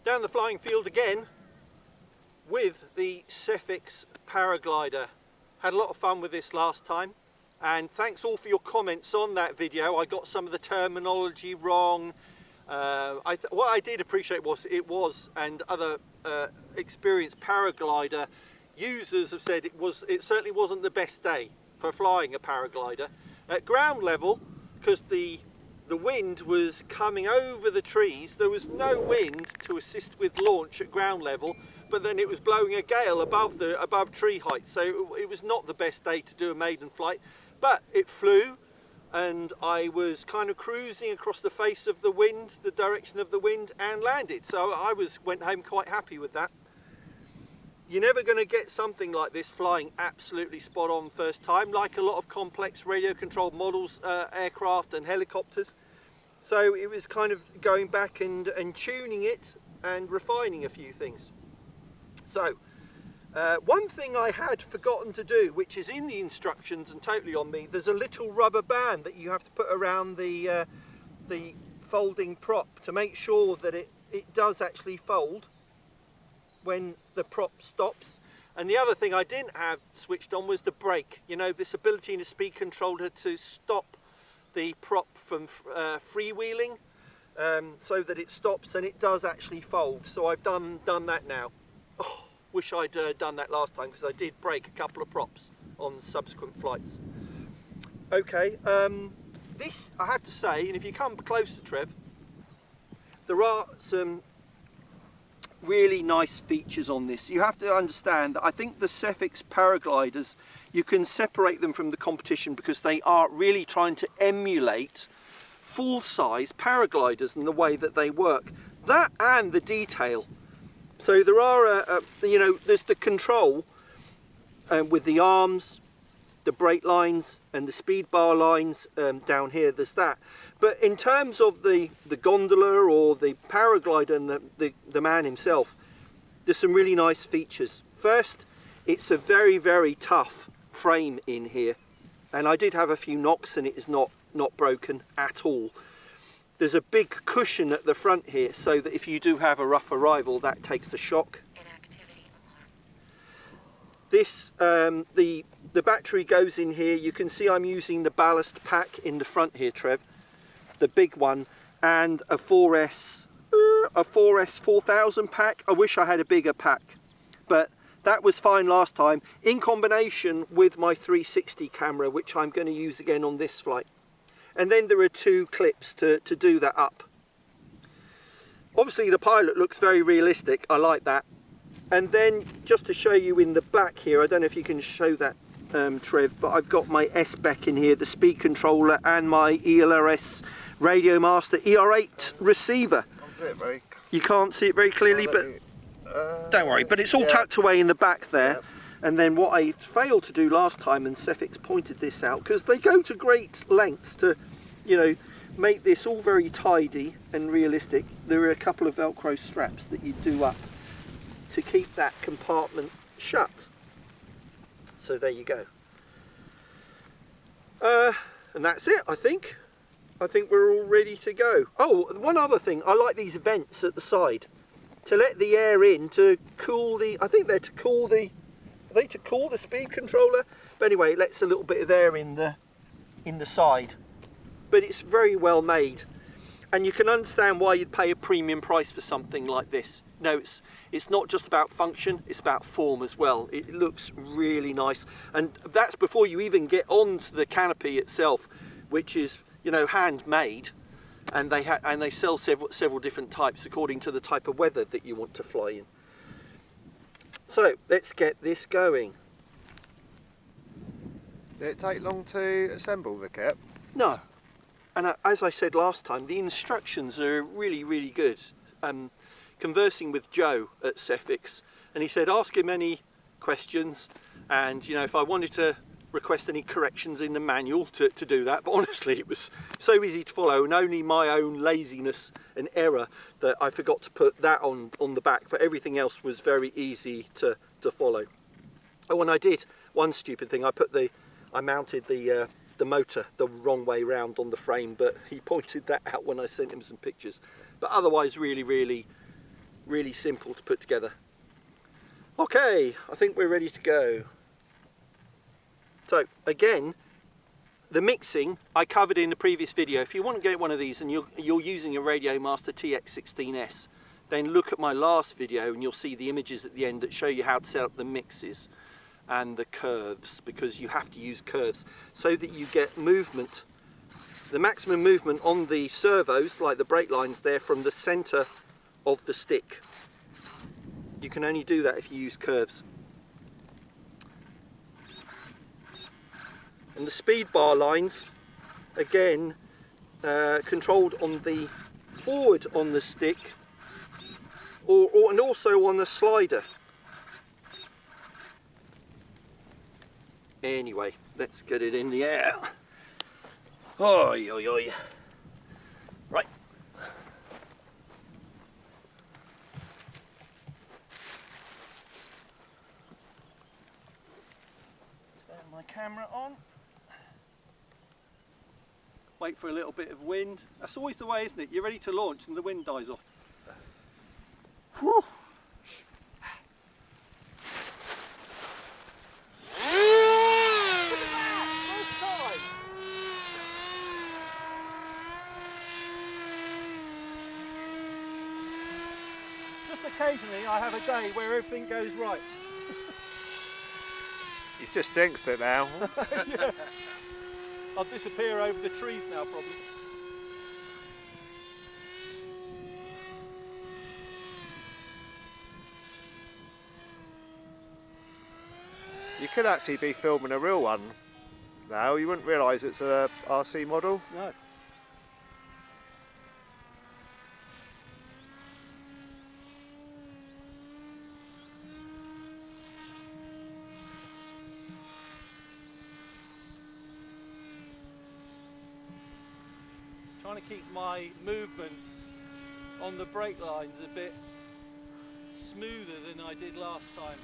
Down the flying field again with the Cefics Paraglider. Had a lot of fun with this last time, and thanks all for your comments on that video. I got some of the terminology wrong. What I did appreciate was and other experienced paraglider users have said it certainly wasn't the best day for flying a paraglider at ground level, because the wind was coming over the trees. There was no wind to assist with launch at ground level, but then it was blowing a gale above tree height, so it was not the best day to do a maiden flight. But it flew, and I was kind of cruising across the face of the wind, the direction of the wind, and landed. So I went home quite happy with that. You're never going to get something like this flying absolutely spot on first time, like a lot of complex radio controlled models, aircraft and helicopters. So it was kind of going back and tuning it and refining a few things. So one thing I had forgotten to do, which is in the instructions and totally on me, there's a little rubber band that you have to put around the folding prop to make sure that it does actually fold when the prop stops. And the other thing I didn't have switched on was the brake. You know, this ability in a speed controller to stop the prop from freewheeling, so that it stops and it does actually fold. So I've done that now. Oh, wish I'd done that last time, because I did break a couple of props on subsequent flights. Okay, this I have to say, and if you come closer, Trev, there are some really nice features on this. You have to understand that I think the Cefics Paragliders, you can separate them from the competition because they are really trying to emulate full-size paragliders and the way that they work. That and the detail. So there are, you know, there's the control with the arms, the brake lines and the speed bar lines down here, there's that. But in terms of the gondola or the paraglider and the man himself, there's some really nice features. First, it's a very, very tough frame in here. And I did have a few knocks and it is not broken at all. There's a big cushion at the front here, so that if you do have a rough arrival, that takes the shock. This, the battery goes in here. You can see I'm using the ballast pack in the front here, Trev, the big one, and a 4S 4000 pack. I wish I had a bigger pack, but that was fine last time, in combination with my 360 camera, which I'm going to use again on this flight. And then there are two clips to do that up. Obviously the pilot looks very realistic, I like that. And then just to show you in the back here, I don't know if you can show that, Trev, but I've got my S-Bec in here, the speed controller, and my ELRS Radio Master ER8 receiver. You can't see it very clearly, but don't worry, but it's all tucked away in the back there. Yeah. And then what I failed to do last time, and Cefics pointed this out, because they go to great lengths to, you know, make this all very tidy and realistic. There are a couple of Velcro straps that you do up to keep that compartment shut. So there you go. And that's it, I think. I think we're all ready to go. Oh, one other thing, I like these vents at the side to let the air in to cool the, I think they're to cool the, to cool the speed controller. But anyway, it lets a little bit of air in the side. But it's very well made, and you can understand why you'd pay a premium price for something like this. No, it's not just about function, it's about form as well. It looks really nice, and that's before you even get onto the canopy itself, which is, you know, handmade, and they sell several different types according to the type of weather that you want to fly in. So let's get this going. Did it take long to assemble the kit? No, and as I said last time, the instructions are really, really good. Conversing with Joe at Cefics, and he said ask him any questions, and you know, if I wanted to request any corrections in the manual to do that, but honestly it was so easy to follow, and only my own laziness and error that I forgot to put that on the back, but everything else was very easy to follow. Oh, and I did one stupid thing. I mounted the motor the wrong way round on the frame, but he pointed that out when I sent him some pictures. But otherwise really, really really simple to put together. Okay, I think we're ready to go. So again, the mixing I covered in the previous video. If you want to get one of these and you're using a Radio Master TX16S, then look at my last video and you'll see the images at the end that show you how to set up the mixes and the curves, because you have to use curves so that you get movement, the maximum movement on the servos, like the brake lines there, from the center of the stick. You can only do that if you use curves. And the speed bar lines, again, controlled on the forward on the stick, and also on the slider. Anyway, let's get it in the air. Oi, oi, oi. Right. Turn my camera on. Wait for a little bit of wind. That's always the way, isn't it? You're ready to launch and the wind dies off. Whew. Just occasionally I have a day where everything goes right. You've just jinxed it now. Yeah. I'll disappear over the trees now, probably. You could actually be filming a real one now. You wouldn't realise it's a RC model. No. Trying to keep my movements on the brake lines a bit smoother than I did last time.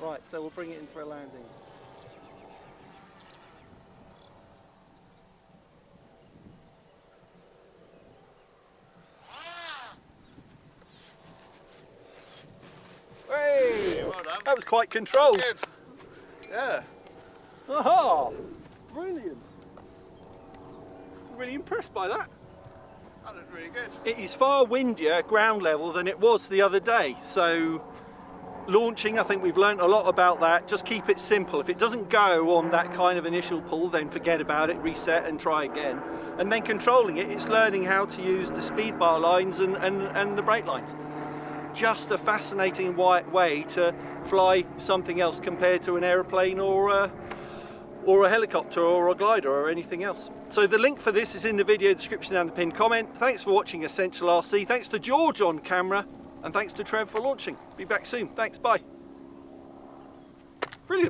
Right, so we'll bring it in for a landing. Hey! Well done. That was quite controlled. Good. Yeah. Aha! Brilliant. Really impressed by that. That looked really good. It is far windier at ground level than it was the other day, so launching, I think we've learnt a lot about that. Just keep it simple. If it doesn't go on that kind of initial pull, then forget about it, reset and try again. And then controlling it, it's learning how to use the speed bar lines and the brake lines. Just a fascinating way to fly something else compared to an aeroplane or or a helicopter or a glider or anything else. So the link for this is in the video description and the pinned comment. Thanks for watching Essential RC. Thanks to George on camera, and thanks to Trevor for launching. Be back soon. Thanks, bye. Brilliant.